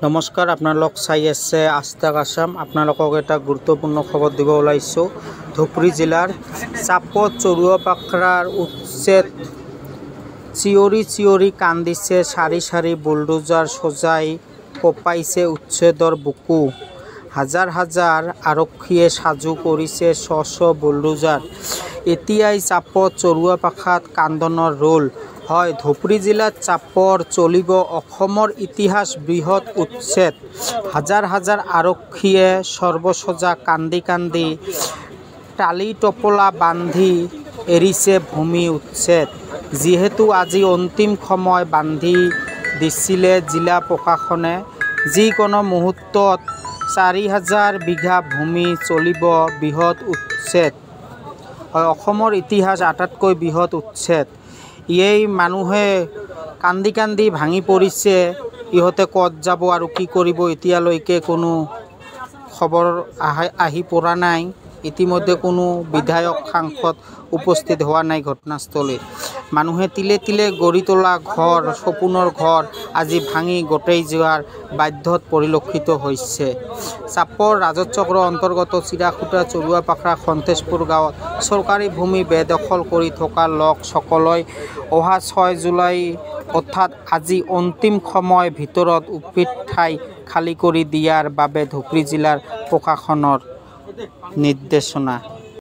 নমস্কাৰ, আপোনালোক চাই আছে আস্তাক আসাম। আপোনালোকক এটা গুৰুত্বপূৰ্ণ খবৰ দিব ওলাইছোঁ। ধুবুৰী জিলাৰ চাপত চৰুৱাপাখাৰ উচ্ছেদ চিঞৰি কান্দিছে চাৰি চাৰি বুলডোজাৰ সজাই কঁপাইছে উচ্ছেদৰ বুকু। হাজাৰ হাজাৰ আৰক্ষীয়ে সাজু কৰিছে শ বুলডোজাৰ। এতিয়াই চাপত চৰুৱাপাখাত কান্দনৰ ৰোল। হয়, ধুবুৰী জিলাত চাপৰ চলিব অসমৰ ইতিহাস বৃহৎ উচ্ছেদ। হাজাৰ হাজাৰ আৰক্ষীয়ে সৰ্বসজা কান্দি টালি টপলা বান্ধি এৰিছে ভূমি উচ্ছেদ। যিহেতু আজি অন্তিম সময় বান্ধি দিছিলে জিলা প্ৰশাসনে, যিকোনো মুহূৰ্তত ৪,০০০ বিঘা ভূমি চলিব বৃহৎ উচ্ছেদ। হয়, অসমৰ ইতিহাস আটাইতকৈ বৃহৎ উচ্ছেদ। এই মানুহে কান্দি ভাঙি পৰিছে। ইহঁতে ক'ত যাব আৰু কি কৰিব এতিয়ালৈকে কোনো খবৰ আহি পৰা নাই। ইতিমধ্যে কোনো বিধায়ক সাংসদ উপস্থিত হোৱা নাই ঘটনাস্থলীত। মানুহে তিলে তিলে গঢ়ি তোলা ঘৰ, সপোনৰ ঘৰ আজি ভাঙি গোটেই যোৱাৰ বাধ্যত পৰিলক্ষিত হৈছে। চাপৰ ৰাজচক্ৰৰ অন্তৰ্গত চিৰাকুটা চৰুৱাপাখাৰ সন্তেশপুৰ গাঁৱত চৰকাৰী ভূমি বেদখল কৰি থকা লোকসকলই অহা ৬ জুলাই অৰ্থাৎ আজি অন্তিম সময়ৰ ভিতৰত উদ্ভিদ ঠাই খালী কৰি দিয়াৰ বাবে ধুবুৰী জিলাৰ প্ৰশাসনৰ নিৰ্দেশনা।